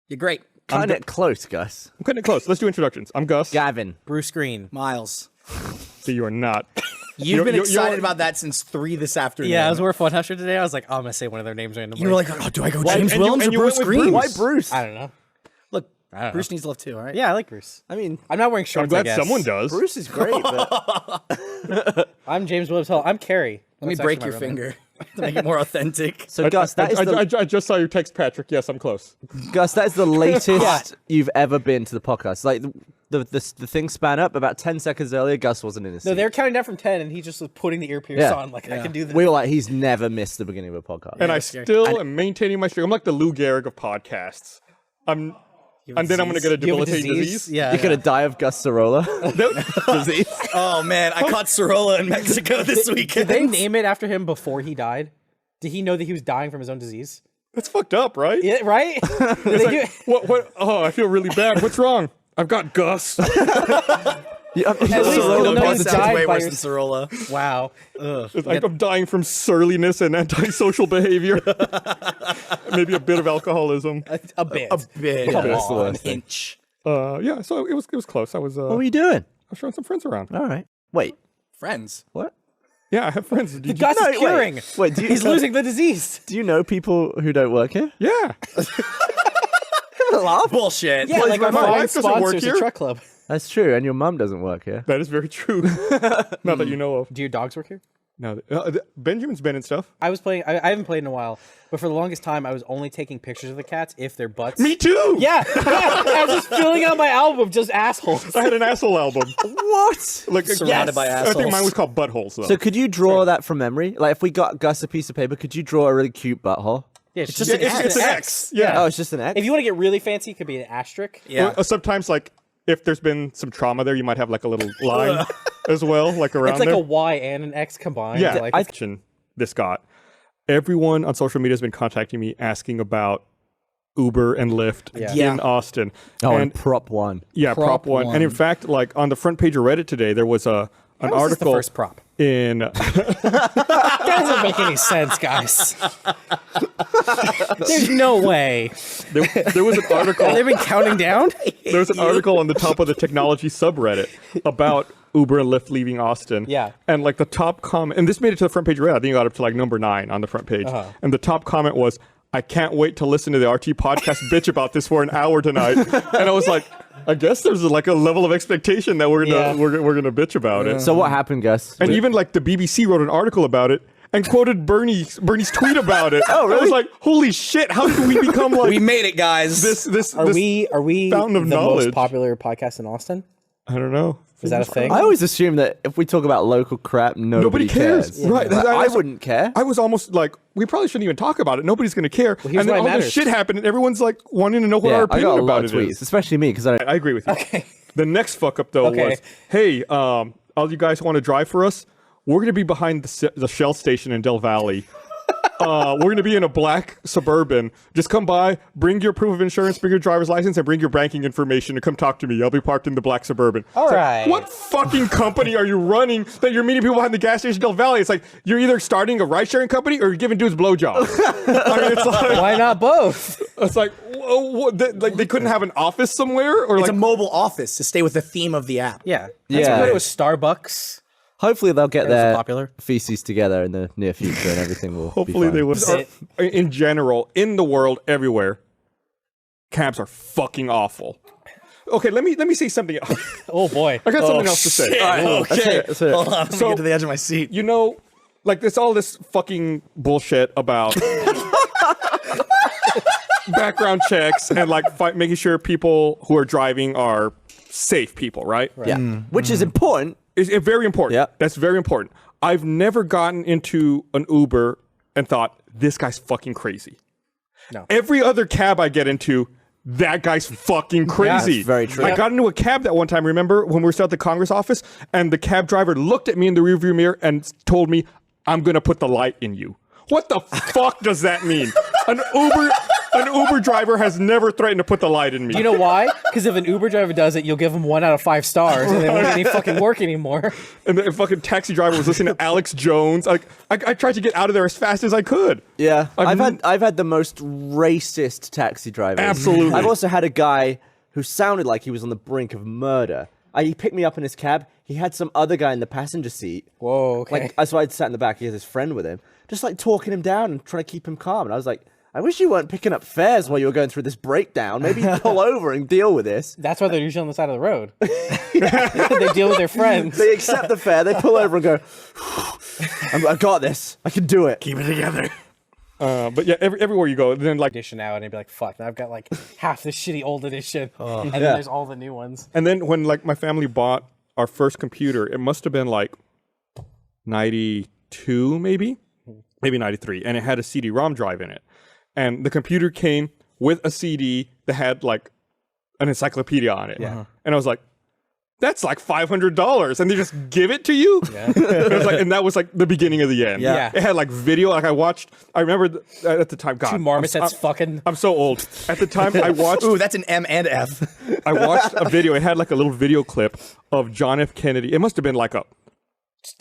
You're great. Cutting it close, Gus. I'm cutting it close. Let's do introductions. I'm Gus. Gavin. Bruce Green. Miles. So you are not. You've been excited about that since 3 this afternoon. Yeah, I was wearing Funhouse shirt today. I was like, oh, I'm going to say one of their names randomly. You were like, oh, do I go James Williams or Bruce Green? Why Bruce? I don't know. Look, Bruce needs love too, all right? Yeah, I like Bruce. I mean, I'm not wearing shorts, I'm glad I guess. someone does. Bruce is great, but... I'm James Williams Hall. I'm Kerry. Let me break your finger to make it more authentic. So, Gus, that is I just saw your text, Patrick. Yes, I'm close. Gus, that is the latest you've ever been to the podcast. Like, the thing span up about 10 seconds earlier. Gus wasn't in his seat. No, they're counting down from 10, and he just was putting the earpiece on. Like, I can do this. We were like, he's never missed the beginning of a podcast. And I still am maintaining my streak. I'm like the Lou Gehrig of podcasts. And then I'm going to get a debilitating disease. Yeah, You're going to die of Gus Sorola disease. Oh, man, I caught Sorola in Mexico this weekend. Did they name it after him before he died? Did he know that he was dying from his own disease? That's fucked up, right? Yeah, right? What? Oh, I feel really bad. What's wrong? I've got Gus. At least Sorola no one's sounds died way by worse your... than Sorola. Wow. It's like I'm dying from surliness and antisocial behavior. Maybe a bit of alcoholism. A bit. A bit. Come That's the on. worst thing. Inch. Yeah, so it was close. I was What were you doing? I was showing some friends around. All right. Wait. Friends. What? Yeah, I have friends. The Gus is curing. Wait, He's losing the disease. Do you know people who don't work here? Yeah. Bullshit. Yeah, Well, like my our wife father doesn't work sponsors here. a truck club. That's true, and your mum doesn't work here. That is very true. Not that you know of. Do your dogs work here? No, Benjamin's been and stuff. I was playing. I haven't played in a while, but for the longest time, I was only taking pictures of the cats if their butts. Me too. Yeah, I was just filling out my album of just assholes. I had an asshole album. What? Like Surrounded by I assholes. think mine was called Buttholes though. So could you draw that from memory? Like if we got Gus a piece of paper, could you draw a really cute butthole? Yeah, It's just an it's an X. Yeah. Oh, it's just an X? If you want to get really fancy, it could be an asterisk. Yeah. Or sometimes like if there's been some trauma there, you might have like a little line as well, like around It's like there. a Y and an X combined. Yeah, like, this got. Everyone on social media has been contacting me asking about Uber and Lyft Yeah. in Austin. Oh, and and prop one. yeah, prop one. And in fact, like on the front page of Reddit today, there was an How is this the article first prop? in. That doesn't make any sense, guys. There's no way. there was an article. They've been counting down. There was an article on the top of the technology subreddit about Uber and Lyft leaving Austin. Yeah. And like the top comment, and this made it to the front page of Reddit. I think it got up to like number 9 on the front page. And the top comment was, "I can't wait to listen to the RT podcast bitch about this for an hour tonight." And I was like, I guess there's like a level of expectation that we're gonna we're gonna bitch about it. So what happened, Gus? And even like the BBC wrote an article about it and quoted Bernie's tweet about it. Oh, really? I was like, holy shit! How did we become like We made it, guys. this? Are we fountain of the knowledge. most popular podcast in Austin? I don't know. Is that a thing? I always assume that if we talk about local crap, nobody cares. cares. Right. Like, I That's- wouldn't care. I was almost like, we probably shouldn't even talk about it. Nobody's going to care. here's And then why it all matters. this shit happened, and everyone's like wanting to know what our I opinion got a lot about of it tweets, is. especially me, because I I agree with you. Okay. The next fuck up though was, hey, all you guys want to drive for us? We're going to be behind the Shell station in Del Valley. We're going to be in a black Suburban. Just come by, bring your proof of insurance, bring your driver's license, and bring your banking information and come talk to me. I'll be parked in the black Suburban. All right. What fucking company are you running that you're meeting people behind the gas station in Del Valley? It's like you're either starting a ride-sharing company or you're giving dudes blowjobs. I mean, it's like, Why not both? it's like, like they couldn't have an office somewhere, or It's like a mobile office to stay with the theme of the app. Yeah. Yeah. What it was Starbucks. hopefully they'll get Those are their popular. feces together in the near future and everything will hopefully be they fine. will. In general, in the world, everywhere, cabs are fucking awful. Okay, let me say something else. Oh boy. I got something else to say. Okay. That's it. Hold on. Let me So- get to the edge of my seat. You know, like there's all this fucking bullshit about background checks and like making sure people who are driving are safe people, right? Yeah, which is important. It's very important. Yeah. That's very important. I've never gotten into an Uber and thought, this guy's fucking crazy. No. Every other cab I get into, that guy's fucking crazy. that's very true. I got into a cab that one time, remember, when we were still at the Congress office, and the cab driver looked at me in the rearview mirror and told me, I'm going to put the light in you. What the fuck does that mean? An Uber... An Uber driver has never threatened to put the light in me. You know why? Because if an Uber driver does it, you'll give them 1 out of 5 stars, and they won't get any fucking work anymore. And the fucking taxi driver was listening to Alex Jones. Like, I tried to get out of there as fast as I could. Yeah, I've had the most racist taxi drivers. Absolutely. I've also had a guy who sounded like he was on the brink of murder. He picked me up in his cab. He had some other guy in the passenger seat. Whoa, okay. Like, so I sat in the back. He has his friend with him, just like talking him down and trying to keep him calm. And I was like, I wish you weren't picking up fares while you were going through this breakdown. Maybe pull over and deal with this. That's why they're usually on the side of the road. They deal with their friends. They accept the fare. They pull over and go, I got this. I can do it. Keep it together. But yeah, everywhere you go, then like, Edition out, and I'd be like, fuck, now I've got like half this shitty old edition. And then there's all the new ones. and then when like my family bought our first computer, it must have been like 92, maybe 93, and it had a CD-ROM drive in it. And the computer came with a CD that had like an encyclopedia on it. Yeah. And I was like, that's like $500, and they just give it to you. Yeah. And that was like the beginning of the end. Yeah. It had like video. Like I remember at the time. God, 2 marmosets fucking. I'm so old. At the time, I watched. Ooh, that's an M and F. I watched a video. It had like a little video clip of John F. Kennedy. It must have been like a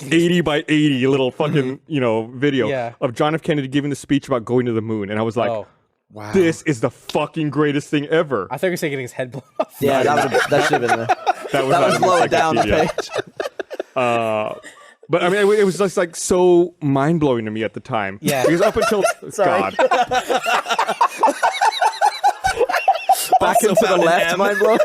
80 by 80 little fucking video of John F. Kennedy giving the speech about going to the moon, and I was like, Wow. this is the fucking greatest thing ever. I thought you were saying getting his head blown off. Yeah, that should have been there. That was lower down the encyclopedia. But I mean, it was just like so mind blowing to me at the time. Yeah. Because up until God, Back into the left, mind blow.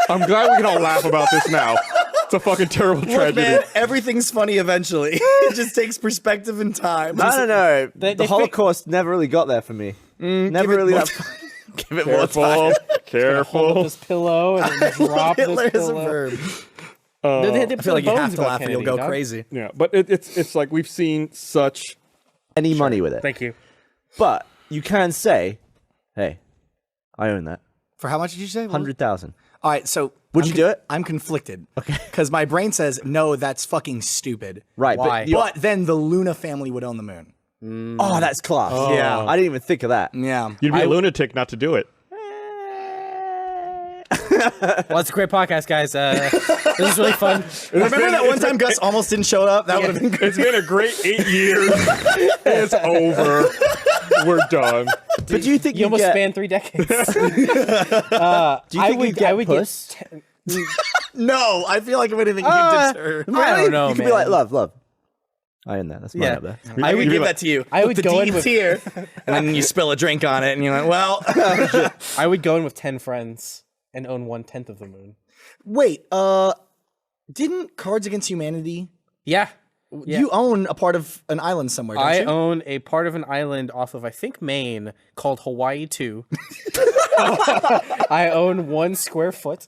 I'm glad we can all laugh about this now. It's a fucking terrible Look, tragedy. man, everything's funny eventually. It just takes perspective and time. I don't know. They the Holocaust never really got there for me. Never it really more that. Give it more time. Careful, Hold up careful. this pillow and then drop this Hitler is a pillow. verb. They I feel like you have to laugh or you'll go crazy. Yeah, but it's like we've seen such. Any money with it. Thank you. But you can say, hey, I own that. For how much did you say? 100,000. All right, so Would you do it? I'm conflicted. Okay. Because my brain says, no, that's fucking stupid. Right. Why? But then the Luna family would own the moon. Oh, that's class. Yeah. I didn't even think of that. Yeah. You'd be a lunatic not to do it. Well, it's a great podcast, guys. This is really fun. Remember that one time Gus almost didn't show up? That would have been great. It's been a great 8 years. It's over. We're done. But do you think You almost get, spanned 3 decades. Do you think you get I would puss? No, I feel like if anything, you deserve. I don't know, You could man. be like, love. I own that. That's mine Yeah. up there. I would You'd be give like- that to you. I would the go in deed's with- here, and then you spill a drink on it, and you're like, well, I would go in with 10 friends and own 1/10 of the moon. wait, didn't Cards Against Humanity? Yeah. You own a part of an island somewhere, don't I you? own a part of an island off of, I think, Maine called Hawaii 2. I own 1 square foot.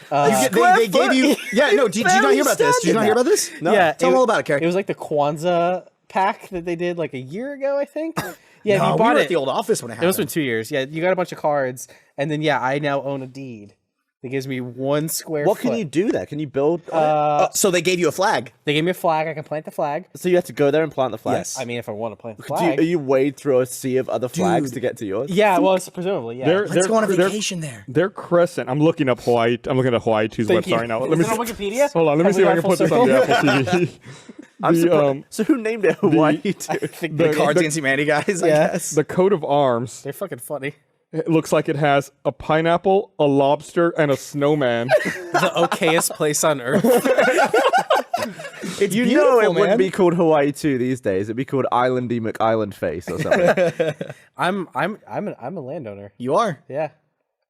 They gave you. Yeah, no. Did you not hear about this? Did you not hear about this? No. Yeah, Tell them all about it, Kerry. It was like the Kwanzaa pack that they did like a year ago, I think. Yeah, No, you we bought were it. at the old office when it It happened. must have been 2 years. Yeah, you got a bunch of cards, and then I now own a deed that gives me 1 square What foot. can you do there? Can you build on it? So they gave you a flag. They gave me a flag. I can plant the flag. So you have to go there and plant the flag? Yes. I mean, if I want to plant the Do you, flag. are you wade through a sea of other flags Dude. to get to yours? Yeah, well, it's presumably, yeah. Let's go on a vacation there. Their crescent. I'm looking up Hawaii. I'm looking at Hawaii 2's Thank website you. right now. Is Let me it on see. Wikipedia? Hold on. Let me Have see we if I can gone put this full on the circle? Apple TV. I'm The, surprised. So who named it Hawaii too? The Cards Against Humanity guys, I guess. The coat of arms. They're fucking funny. It looks like it has a pineapple, a lobster, and a snowman. The okayest place on earth. It's You know it wouldn't be called Hawaii 2 these days. It'd be called Islandy McIsland Face or something. I'm a landowner. You are. Yeah.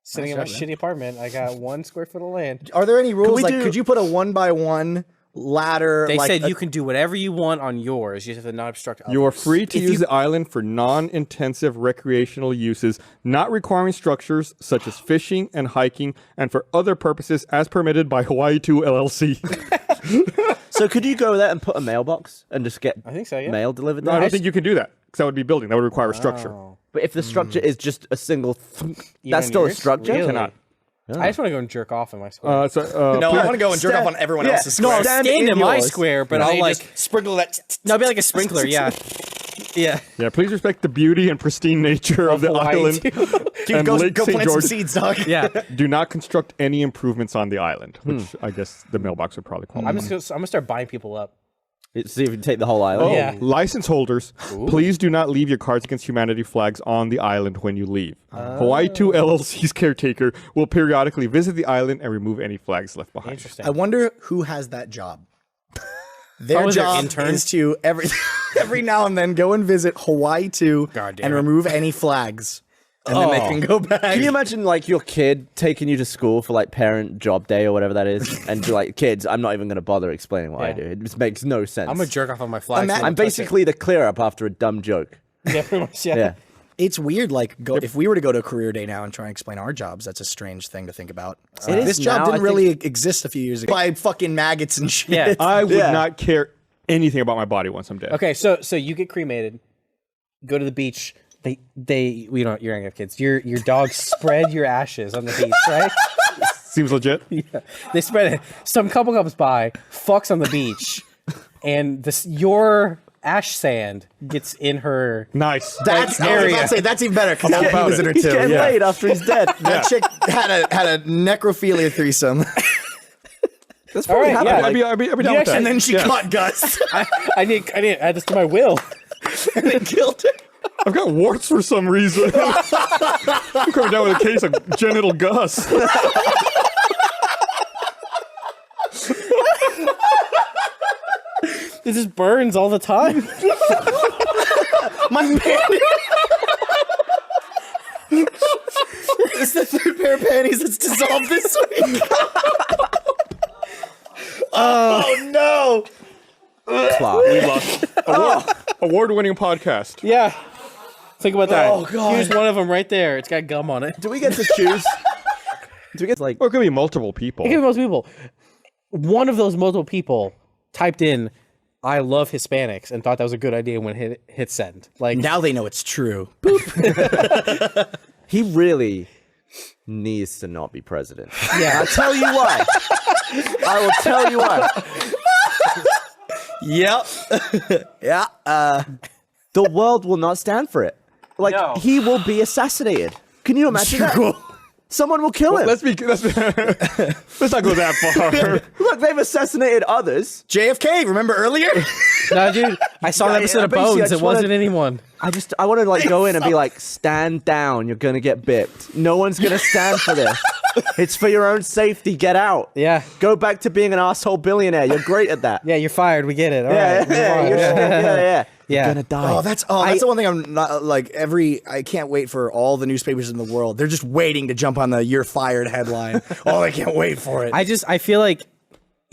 Sitting in my Nice job, shitty apartment. I got 1 square foot of land. Are there any rules? we Like, do- could you put a 1x1 ladder? They like said a- you can do whatever you want on yours. You just have to not obstruct others. You are free to If use you- the island for non-intensive recreational uses, not requiring structures such as fishing and hiking, and for other purposes as permitted by Hawaii 2 LLC. So could you go there and put a mailbox and just get I think so, yeah. mail delivered No, there? I don't think you can do that because that would be building. That would require a structure. Oh. But if the structure is just a single, Even that's still yours? a structure. Really? Cannot. I just want to go and jerk off in my square. No, I want to go and jerk off on everyone else's no, square. I'll stand in my square, but And I'll they like just sprinkle that. no, it'll be like a sprinkler, yeah. Yeah. Yeah, please respect the beauty and pristine nature of the Hawaii, island. too. Dude, And go Lake St. plant some George. seeds, dog. Yeah. Do not construct any improvements on the island, which I guess the mailbox would probably call it. I'm gonna start buying people up. See if you can take the whole island. Oh, Yeah. license holders, please do not leave your Cards Against Humanity flags on the island when you leave. Hawaii 2 LLC's caretaker will periodically visit the island and remove any flags left behind. Interesting. I wonder who has that job. Their Probably their job intern. is to every now and then go and visit Hawaii 2 God damn and it. remove any flags. And then they can go back. Can you imagine like your kid taking you to school for like parent job day or whatever that is, and be like, kids, I'm not even going to bother explaining what I Yeah. do. It just makes no sense. I'm gonna jerk off on my flag. so I'm don't I'm touch it. basically the clear up after a dumb joke. Yeah, pretty much. Yeah. Yeah. It's weird. Like, if we were to go to a career day now and try and explain our jobs, that's a strange thing to think about. It is This job now, didn't I really exist a few years ago. By fucking maggots and shit. Yeah. I would Yeah. not care anything about my body once I'm dead. Okay, so you get cremated, go to the beach. You're not gonna have kids. Your dogs spread your ashes on the beach, right? Seems legit. Yeah. They spread it. Some couple comes by, fucks on the beach, and your ash sand gets in her. Nice. That's, I was about to say, that's even better because I'm all that about was it. her He's too. getting Yeah. laid after he's dead. That chick had a necrophilia threesome. That's All probably right, happened. yeah. I'd be down with actually- that. And then she Yeah. caught Gus I need add this to my will. and then killed her. I've got warts for some reason. I'm coming down with a case of genital Gus. It just burns all the time. My panties. It's the third pair of panties that's dissolved this week. Oh no! Clark. We lost. Award-winning podcast. Yeah. Think about that. Oh, God. Here's one of them right there. It's got gum on it. Do we get to choose? Do we get like? Or it could be multiple people. Here's most people. One of those multiple people typed in, "I love Hispanics," and thought that was a good idea when hit send. Like, Now they know it's true. He really needs to not be president. yeah. I'll tell you why. I will tell you why. Yep. Yeah. The world will not stand for it. Like, No. he will be assassinated. Can you imagine that? Someone will kill him. Let's not go that far. Look, they've assassinated others. JFK. Remember earlier? No, dude. I saw an Yeah, episode of basically, I Bones. just It wasn't wanna- anyone. I want to like go in and be like, stand down. You're gonna get bipped. No one's gonna stand for this. It's for your own safety. Get out. Yeah. Go back to being an asshole billionaire. You're great at that. Yeah, you're fired. We get it. All Yeah, right. move yeah, on. you're, yeah. You're Yeah. gonna die. Oh, that's the one thing I'm not like I can't wait for all the newspapers in the world. They're just waiting to jump on the "you're fired" headline. Oh, I can't wait for it. I feel like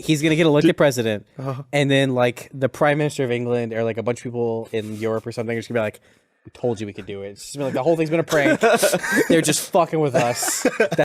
he's gonna get elected president, and then like the prime minister of England or like a bunch of people in Europe or something are just gonna be like, "We told you we could do it." It's just been like the whole thing's been a prank. They're just fucking with us.